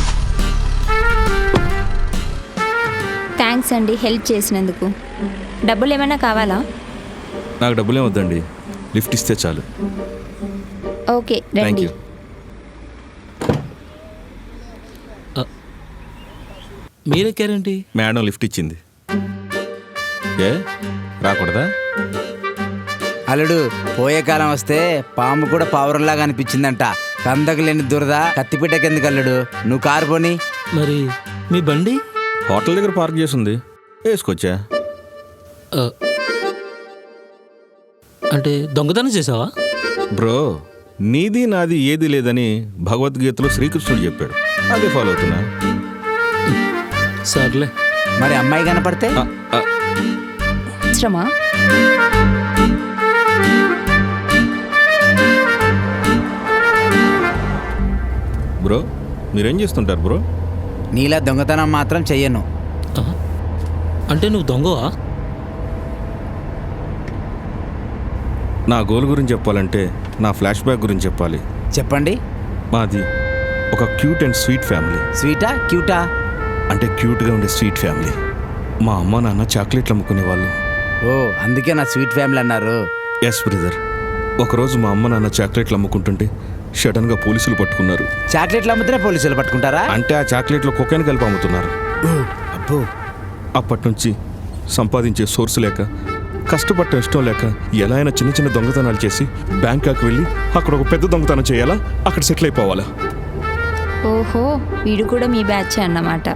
థ్యాంక్స్ అండి, హెల్ప్ చేసినందుకు. డబ్బులు ఏమైనా కావాలా? నాకు డబ్బులేం వద్దండి, లిఫ్ట్ ఇస్తే చాలు. ఓకే, థ్యాంక్ రండి. యూ. మీరెక్కారేంటి? మేడం లిఫ్ట్ ఇచ్చింది. ఏ రాకూడదా? అల్లుడు, పోయే కాలం వస్తే పాము కూడా పావురంలాగా అనిపించిందంట. కందకు లేని దురద కత్తిపీటకి ఎందుకు అల్లుడు? నువ్వు కారు పోని. మరి మీ బండి? హోటల్ దగ్గర పార్క్ చేసి ఉంది, వేసుకొచ్చా. అంటే దొంగతనం చేసావా? బ్రో, నీది నాది ఏది లేదని భగవద్గీతలో శ్రీకృష్ణుడు చెప్పాడు, అదే ఫాలో అవుతున్నా. సర్లే. మరి అమ్మాయి కనపడితే? శ్రమ. బ్రో, మీరేం చేస్తుంటారు బ్రో? నీలా దొంగతనం మాత్రం చెయ్యను. అంటే నువ్వు దొంగవా? నా గోల్ గురించి చెప్పాలంటే నా ఫ్లాష్ బ్యాక్ గురించి చెప్పాలి. చెప్పండి. మాది ఒక క్యూట్ అండ్ స్వీట్ ఫ్యామిలీ. స్వీటా క్యూటా? అంటే క్యూట్గా ఉండే స్వీట్ ఫ్యామిలీ. మా అమ్మ నాన్న చాక్లెట్లు అమ్ముకునేవాళ్ళు. ఓ, అందుకే నా స్వీట్ ఫ్యామిలీ అన్నారు. Yes brother. ఒకరోజు మా అమ్మ నాన్న చాక్లెట్లు అమ్ముకుంటుంటే సడన్గా పోలీసులు పట్టుకున్నారు. చాక్లెట్లు అమ్ముతూనే పోలీసులు పట్టుకుంటారా? అంటే ఆ చాక్లెట్లో కొకైన్ కలిపి అమ్ముతున్నారు. అబ్బో. అప్పటి నుంచి సంపాదించే సోర్స్ లేక, కష్టపడటం ఇష్టం లేక ఎలా అయినా చిన్న చిన్న దొంగతనాలు చేసి బ్యాంకాక్ వెళ్ళి అక్కడ ఒక పెద్ద దొంగతనం చేయాలా, అక్కడ సెటిల్ అయిపోవాలా. ఓహో, వీడు కూడా మీ బ్యాచ్ అన్నమాట.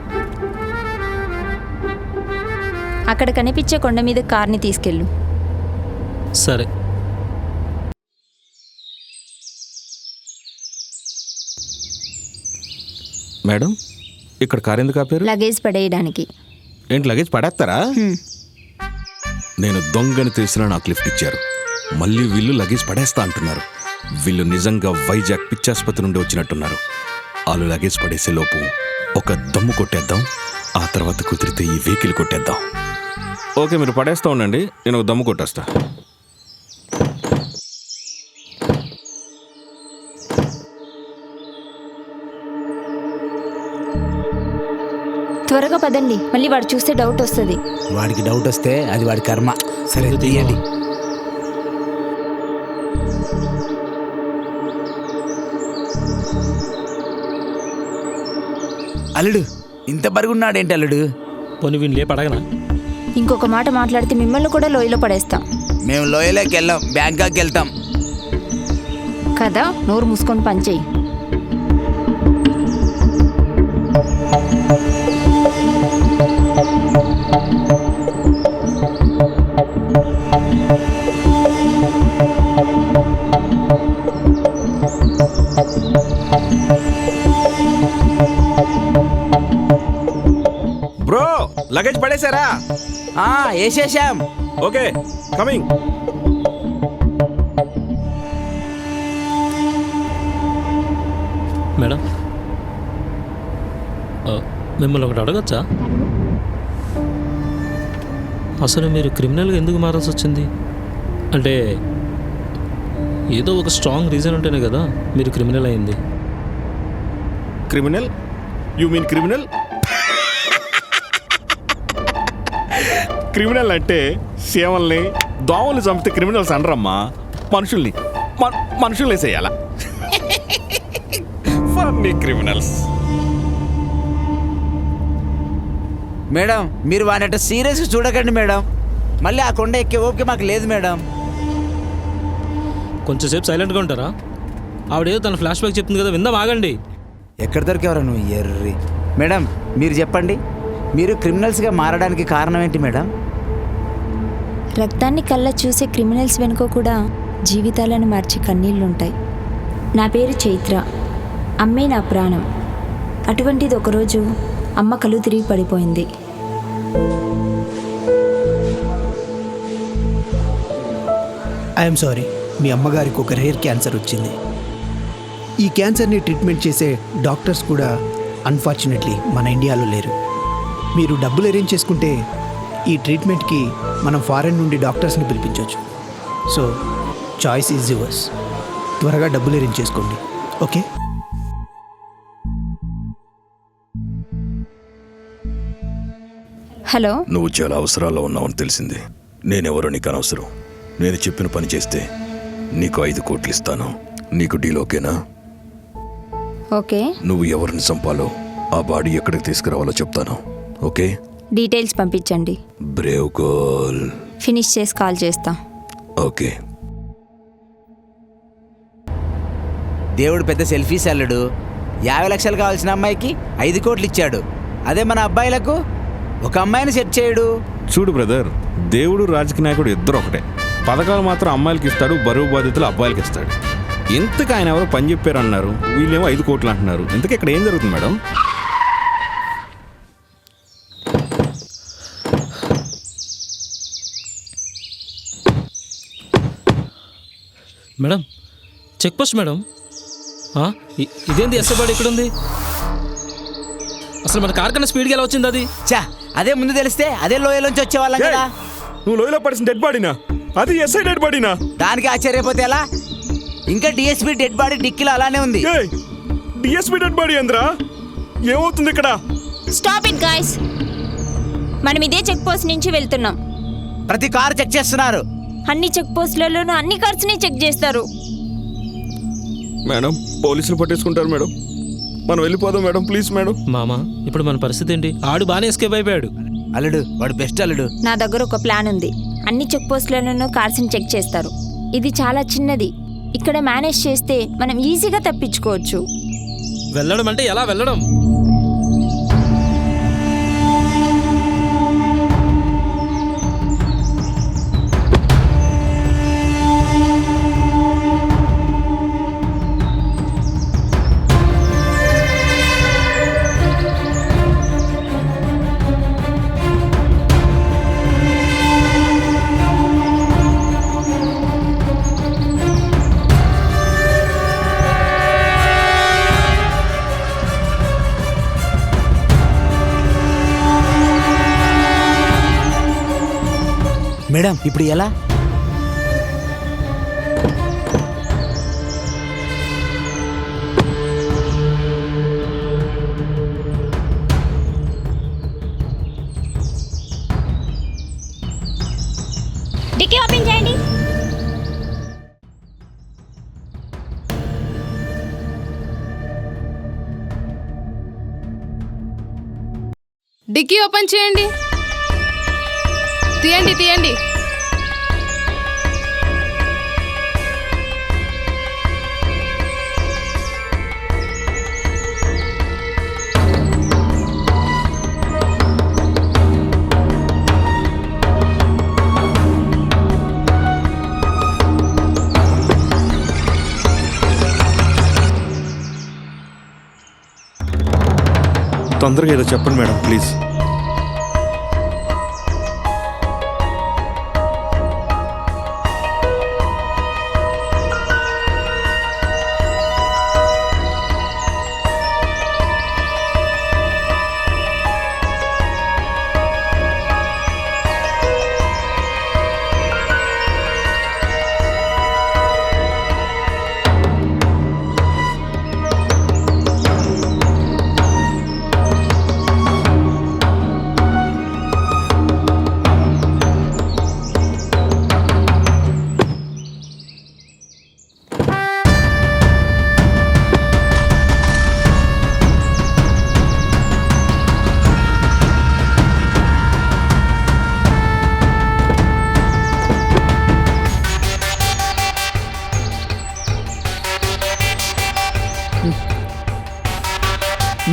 అక్కడ కనిపించే కొండ మీద కార్ని తీసుకెళ్ళు. సరే. మేడం, ఇక్కడ కారు ఎందుకు ఆపారు? లగేజ్ పడేయడానికి. ఏంటి, లగేజ్ పడేస్తారా? నేను దొంగని తెలిసినా నాకు లిఫ్ట్ ఇచ్చారు, మళ్ళీ వీళ్ళు లగేజ్ పడేస్తా అంటున్నారు. వీళ్ళు నిజంగా వైజాగ్ పిచ్చాసుపత్రి నుండి వచ్చినట్టున్నారు. వాళ్ళు లగేజ్ పడేసే లోపు ఒక దమ్ము కొట్టేద్దాం, ఆ తర్వాత కుదిరితే ఈ వెహికల్ కొట్టేద్దాం. ఓకే, మీరు పడేస్తూ ఉండండి, నేను ఒక దమ్ము కొట్టేస్తా. త్వరగా పదండి, మళ్ళీ వాడు చూస్తే డౌట్ వస్తుంది. వాడికి డౌట్ వస్తే అది వాడి కర్మ. సరే, తీయండి. అల్లుడు, ఇంత బరుగున్నాడేంటి అల్లుడు? పోనీ వీళ్ళు లేపు అడగనా? ఇంకొక మాట మాట్లాడితే మిమ్మల్ని కూడా లోయలో పడేస్తాం. మేము లోయలోకి వెళ్ళాం, బ్యాంకాక్ వెళ్తాం కదా. నోరు మూసుకొని పనిచేయి. Bro, luggage పడేశారా? వేసేసాం. Okay, coming. మేడం, మిమ్మల్ని ఒకటి అడగచ్చా? అసలు మీరు క్రిమినల్గా ఎందుకు మారాల్సి వచ్చింది? అంటే ఏదో ఒక స్ట్రాంగ్ రీజన్ ఉంటేనే కదా మీరు క్రిమినల్ అయింది. Criminal? You mean criminal? Criminal అంటే సేవల్ని దోమల్ని చంపితే క్రిమినల్స్ అనరమ్మా, మనుషుల్ని మనుషుల్ని వేసేయాల. Funny criminals. మేడం మీరు వానట సీరియస్గా చూడకండి మేడం. మళ్ళీ ఆ కొండ ఎక్కే ఓపిక మాకు లేదు మేడం. కొంచెంసేపు సైలెంట్గా ఉంటారా? ఆవిడేదో తన ఫ్లాష్ బ్యాక్ చెప్తుంది కదా, విందాం, ఆగండి. ఎక్కడ దొరికేవరా నువ్వు ఎర్రి? మేడం మీరు చెప్పండి, మీరు క్రిమినల్స్గా మారడానికి కారణం ఏంటి మేడం? రక్తాన్ని కళ్ళ చూసే క్రిమినల్స్ వెనుక కూడా జీవితాలను మార్చే కన్నీళ్లుంటాయి. నా పేరు చైత్ర. అమ్మే నా ప్రాణం. అటువంటిది ఒకరోజు అమ్మ కళ్ళు తిరిగి పడిపోయింది. ఐఎమ్ సారీ, మీ అమ్మగారికి ఒక రేర్ క్యాన్సర్ వచ్చింది. ఈ క్యాన్సర్ని ట్రీట్మెంట్ చేసే డాక్టర్స్ కూడా అన్ఫార్చునేట్లీ మన ఇండియాలో లేరు. మీరు డబ్బులు అరేంజ్ చేసుకుంటే ఈ ట్రీట్మెంట్కి మనం ఫారెన్ నుండి డాక్టర్స్ని పిలిపించవచ్చు. So choice is yours. త్వరగా డబ్బులు అరేంజ్ చేసుకోండి, ఓకే? హలో, నువ్వు చాలా అవసరాల్లో ఉన్నావని తెలిసింది. నేనెవరో నీకు అనవసరం. నేను చెప్పిన పని చేస్తే నీకు 5 కోట్లు ఇస్తాను. నీకు డీల్ ఓకేనా? ఓకే. నువ్వు ఎవరిని చంపాలో, ఆ బాడీ ఎక్కడికి తీసుకురావాలో చెప్తాను, ఓకే? డీటెయిల్స్ పంపించండి. Brave girl. ఫినిష్ చేసి కాల్ చేస్తా. ఓకే. దేవుడు పెద్ద సెల్ఫీ సెల్లుడు. 50 లక్షలు కావాల్సిన అమ్మాయికి 5 కోట్లు ఇచ్చాడు. అదే మన అబ్బాయిలకు ఒక అమ్మాయిని సెట్ చేయడు. చూడు బ్రదర్, దేవుడు రాజకీయ నాయకుడు ఇద్దరు ఒకటే. పథకాలు మాత్రం అమ్మాయిలకి ఇస్తాడు, బరువు బాధ్యతలు అబ్బాయిలకి ఇస్తాడు. ఇంతకు ఆయన ఎవరో పని చెప్పారు అన్నారు, వీళ్ళేమో 5 కోట్లు అంటున్నారు. ఇంతకు ఇక్కడ ఏం జరుగుతుంది madam? Madam, check post madam. ఇదేంది ఎస్ఐ ఇక్కడ ఉంది? అసలు మన కార్ కన్నా స్పీడ్గా ఎలా వచ్చింది అది? చా, అదే ముందు తెలిస్తే అదే లోయలోంచి వచ్చేవాళ్ళం కదా. నువ్వు లోయలో పడిసిన డెడ్ బాడీనా? అది ఎస్ఐ డెడ్ బాడీనా? దానికి ఆశ్చర్యపోతే ఎలా? ఇంకా డిఎస్పీ డెడ్ బాడీ డిక్కీలో అలానే ఉంది. డిఎస్పీ డెడ్ బాడీ ఏంద్రా? ఏమవుతుంది ఇక్కడ? Stop it guys. మనం ఇదే చెక్ పోస్ట్ నుంచి వెళ్తున్నాం. ప్రతి కారు చెక్ చేస్తున్నారు. అన్ని చెక్ పోస్టులలోనూ అన్ని కార్స్ని చెక్ చేస్తారు. మేడం, పోలీసులు పట్టేసుకుంటారు మేడం. మనం వెళ్ళిపోదాం మేడం, ప్లీజ్ మేడం. మామా, ఇప్పుడు మన పరిస్థితి ఏంటి? ఆడు బాగానే ఎస్కేప్ అయిపోయాడు. అల్లుడు, వాడు బెస్ట్ అల్లుడు. నా దగ్గర ఒక ప్లాన్ ఉంది. అన్ని చెక్ పోస్టులలోనూ కార్స్ని చెక్ చేస్తారు. ఇది చాలా చిన్నది. ఇక్కడ మేనేజ్ చేస్తే మనం ఈజీగా తప్పించుకోవచ్చు. వెళ్ళడం అంటే ఎలా వెళ్ళడం? మేడం, ఇప్పుడు ఎలా? డిక్కీ ఓపెన్ చేయండి. డిక్కీ ఓపెన్ చేయండి. తీయండి తీయండి. తొందరగా ఏదో చెప్పండి madam, please.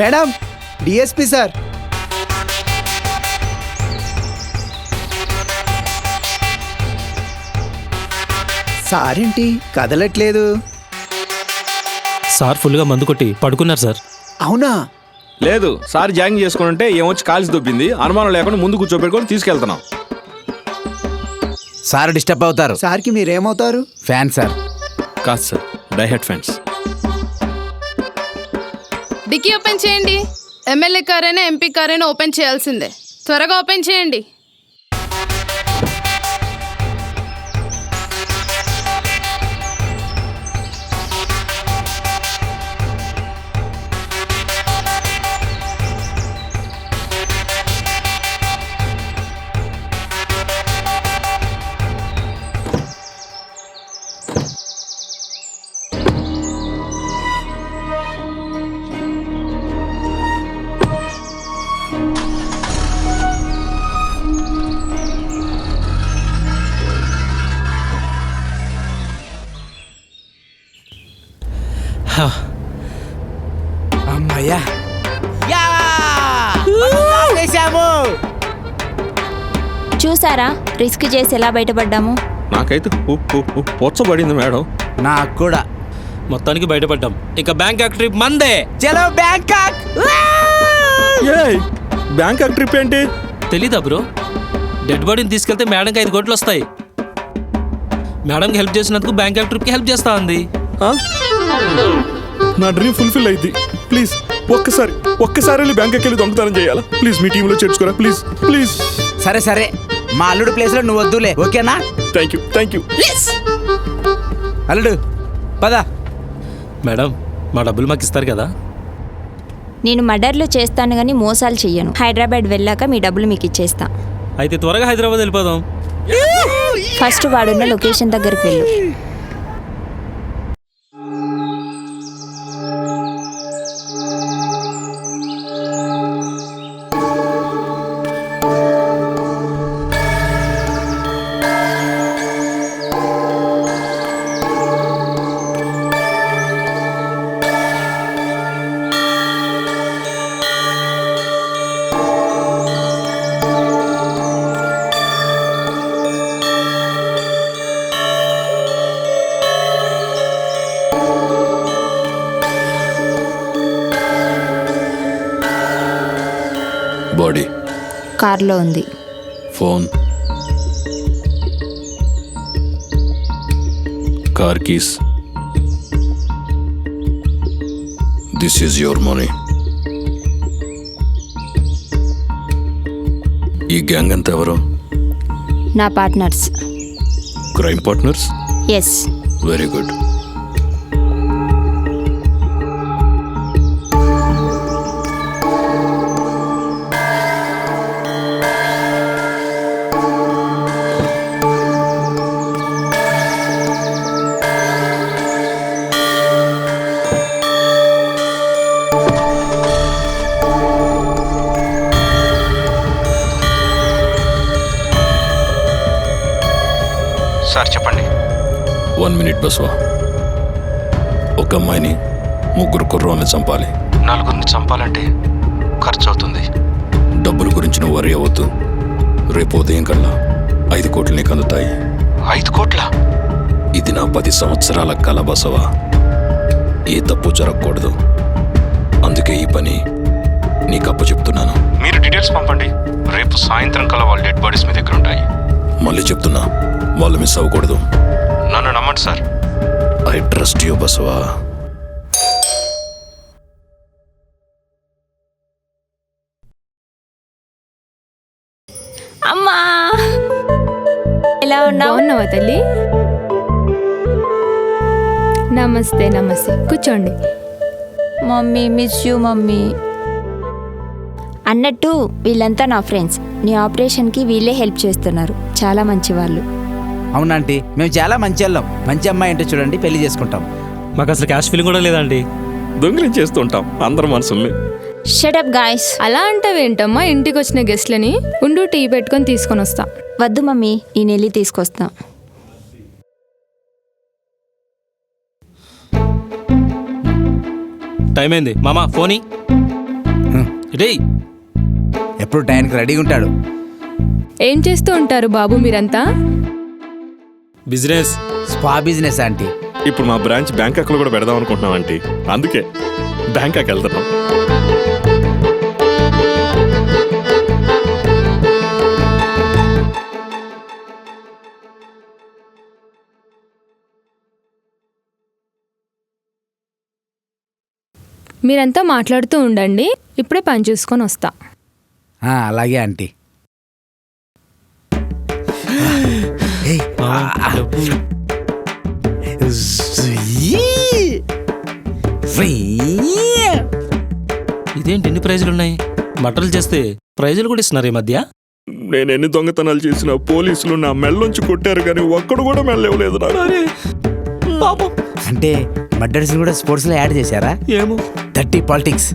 Madam, DSP sir. సారేంటి కదలట్లేదు? సార్ ఫుల్గా మందు కొట్టి పడుకున్నారు సార్. అవునా? లేదు, సార్ జాగింగ్ చేసుకుంటే ఏమొచ్చి కాల్సి దొబ్బింది, అనుమానం లేకుండా ముందు కూర్చోబెట్టుకొని తీసుకెళ్తున్నాం. సార్ డిస్టర్బ్ అవుతారు. సార్కి మీరేమవుతారు? Fan sir. కాదు సార్, డైహెడ్ ఫ్రెండ్స్. డిక్కీ ఓపెన్ చేయండి. ఎమ్మెల్యే కార్ అయినా ఎంపీ కార్ అయినా ఓపెన్ చేయాల్సిందే. త్వరగా ఓపెన్ చేయండి. అమ్మయ్యా, చేశాము. చూసారా రిస్క్ చేసి ఎలా బయటపడ్డాము? నాకైతే పొచ్చబడింది మేడం. నాకు కూడా. మొత్తానికి బయటపడ్డాం. ఇక బ్యాంకాక్ ట్రిప్ మందే. చలో బ్యాంకాక్. బ్యాంకాక్ ట్రిప్ ఏంటి? తెలీదా బ్రో? డెడ్ బాడీని తీసుకెళ్తే మేడంకి 5 కోట్లు వస్తాయి. మేడంకి హెల్ప్ చేసినందుకు బ్యాంకాక్ ట్రిప్కి హెల్ప్ చేస్తా ఉంది. నా డ్రీమ్ ఫుల్ఫిల్ అయింది. ప్లీజ్ ఒక్కసారి వెళ్ళి బ్యాంకాక్ వెళ్ళి దొంగతనం చేయాలా? ప్లీజ్ మీ టీంలో చేర్చుకోరా ప్లీజ్ ప్లీజ్. సరే సరే, మా అల్లుడు ప్లేస్లో నువ్వు వద్దులే, ఓకేనా? Thank you. అల్లుడు పద. మేడం, మా డబ్బులు మాకు ఇస్తారు కదా? నేను మర్డర్లు చేస్తాను కానీ మోసాలు చెయ్యను. హైదరాబాద్ వెళ్ళాక మీ డబ్బులు మీకు ఇచ్చేస్తా. అయితే త్వరగా హైదరాబాద్ వెళ్ళిపోదాం. ఫస్ట్ వాడున్న లొకేషన్ దగ్గరికి వెళ్ళు. బాడీ కార్లో ఉంది. Phone, car keys. This is your money. ఈ గ్యాంగ్ అంతా ఎవరు? నా partners. Crime partners? Yes. Very good. Sir చెప్పండి. 1 minute బస్వా. ఒక అమ్మాయిని 3 కుర్రోల్ని చంపాలి. 4 చంపాలంటే ఖర్చు అవుతుంది. డబ్బుల గురించి నువ్వు వరి అవ్వద్దు. రేపు ఉదయం కల్లా 5 కోట్లు నీకు అందుతాయి. 5 కోట్ల? ఇది నా 10 సంవత్సరాల కల బసవా. ఏ తప్పు జరగకూడదు. అందుకే ఈ పని నీకు అప్పు చెప్తున్నాను. మీరు డీటెయిల్స్ పంపండి. రేపు సాయంత్రం కల్లా వాళ్ళ డెడ్ బాడీస్ మీ దగ్గర ఉంటాయి. మళ్ళీ చెప్తున్నా, వాళ్ళు మిస్ అవ్వకూడదు. నన్ను నమ్మండి sir. I trust you Basava. అమ్మా, ఎలా ఉన్నావు? బాగున్నావా తల్లి? నమస్తే నమస్తే, కూర్చోండి. Mummy miss you mummy. అన్నట్టు వీళ్ళంతా నా ఫ్రెండ్స్. నీ ఆపరేషన్కి వీళ్ళే హెల్ప్ చేస్తున్నారు. చాలా మంచి వాళ్ళు. అవునంటీ, మేము చాలా మంచి వాళ్ళం. మంచి అమ్మాయి ఏంటో చూడండి, పెళ్లి చేసుకుంటాం. మాకు అసలు క్యాష్ ఫీలింగ్ కూడా లేదండి. దొంగలించి చేస్తూ ఉంటాం అందరి మనసుల్ని. Shut up guys. అలా అంటావేంటమ్మా? ఇంటికి వచ్చిన గెస్ట్లని ఉండు, టీ పెట్టుకొని తీసుకొని వస్తా. వద్దు మమ్మీ, నేను వెళ్ళి తీసుకొస్తా. టైం అయింది మామా, ఫోనీ. రేయ్ ఎప్పుడు టైంకి రెడీగా ఉంటాడు. ఏం చేస్తూ ఉంటారు బాబు మీరంతా? బిజినెస్. Spa business aunty. ఇప్పుడు మా బ్రాంచ్ బ్యాంకాక్లో కూడా పెడదాం అనుకుంటున్నాం ఆంటీ. అందుకే బ్యాంకాక్ వెళ్తున్నాం. మీరంతా మాట్లాడుతూ ఉండండి, ఇప్పుడే పని చూసుకొని వస్తా. అలాగే ఆంటీ. ఇదేంటి ఎన్ని ప్రైజులు ఉన్నాయి? మటలు చేస్తే ప్రైజులు కూడా ఇస్తున్నారు ఈ మధ్య. నేను ఎన్ని దొంగతనాలు చేసినా పోలీసులు నా మెళ్ళొంచి కొట్టారు కానీ ఒక్కడు కూడా మెళ్ళేవలేదు నాకు. అంటే మర్డర్స్ కూడా స్పోర్ట్స్ లో యాడ్ చేశారా? ఏమో. Thirty politics.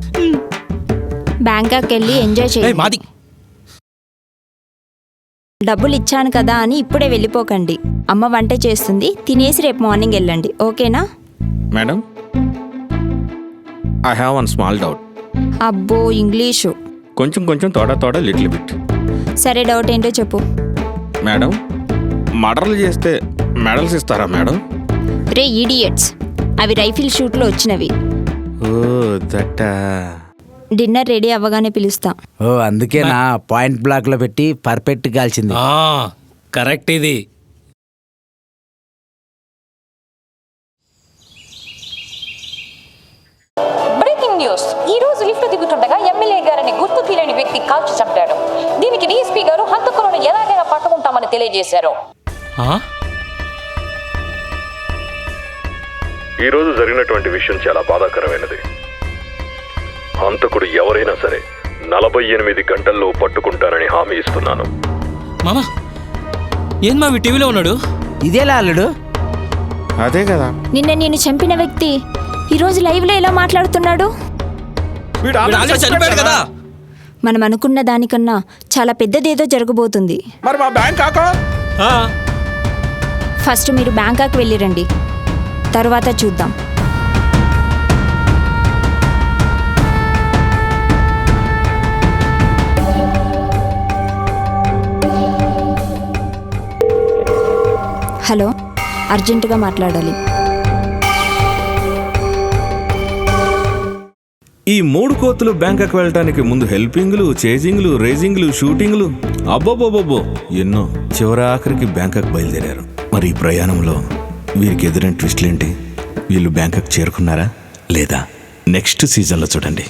బ్యాంకాక్ వెళ్ళి ఎంజాయ్ చేయండి. మాది డబ్బులు ఇచ్చాను కదా అని ఇప్పుడే వెళ్ళిపోకండి. అమ్మ వంట చేస్తుంది, తినేసి రేపు మార్నింగ్ వెళ్ళండి. ఓకేనా? Madam, I have one small doubt. అబ్బో ఇంగ్లీషు. కొంచెం తోడా లిటిల్ బిట్. సరే, డౌట్ ఏంటో చెప్పు. మేడం, మర్డర్లు చేస్తే మెడల్స్ ఇస్తారా మేడం? రే ఈడియట్స్, అవి రైఫిల్ షూట్లో వచ్చినవి. ఓ దట్టా. డిన్నర్ రెడీ అవ్వగానే పిలుస్తా. ఓ అందుకేనా పాయింట్ బ్లాక్ లో పెట్టి పర్ఫెక్ట్ కాల్చింది. కరెక్ట్. ఇది బ్రేకింగ్ న్యూస్. ఈ రోజు లిఫ్ట్ దిగుతుండగా ఎమ్మెల్యే గారిని గుర్తు తెలియని వ్యక్తి కాల్చి చంపాడు. దీనికి డీఎస్పీ గారు హంతకులను ఎలాగైనా పట్టుకుంటామని తెలియజేశారు. ఈ రోజు జరిగినటువంటి విషయం చాలా బాధాకరమైనది. హంతకుడు ఎవరైనా సరే 48 గంటల్లో పట్టుకుంటానని హామీ ఇస్తున్నాను. మామా ఏం మావి టీవీలో ఉన్నాడు? ఇదేలా అల్లుడు? అదే కదా, నిన్న నేను చంపిన వ్యక్తి ఈరోజు లైవ్లో ఎలా మాట్లాడుతున్నాడు? చనిపోయాడు కదా. మనం అనుకున్న దానికన్నా చాలా పెద్దదేదో జరగబోతుంది. మరి మా బ్యాంకాక్ ఫస్ట్ మీరు బ్యాంకాక్ వెళ్ళిరండి, తర్వాత చూద్దాం. హలో, అర్జెంటుగా మాట్లాడాలి. ఈ 3 కోతులు బ్యాంకాక్ వెళ్ళటానికి ముందు హెల్పింగ్లు, చేజింగ్లు, రేజింగ్లు, షూటింగ్లు, అబ్బోబోబోబో ఎన్నో. చివరి ఆఖరికి బ్యాంకాక్ బయలుదేరారు. మరి ఈ ప్రయాణంలో వీరికి ఎదురైన ట్విస్ట్లేంటి? వీళ్ళు బ్యాంకాక్ చేరుకున్నారా లేదా? నెక్స్ట్ సీజన్లో చూడండి.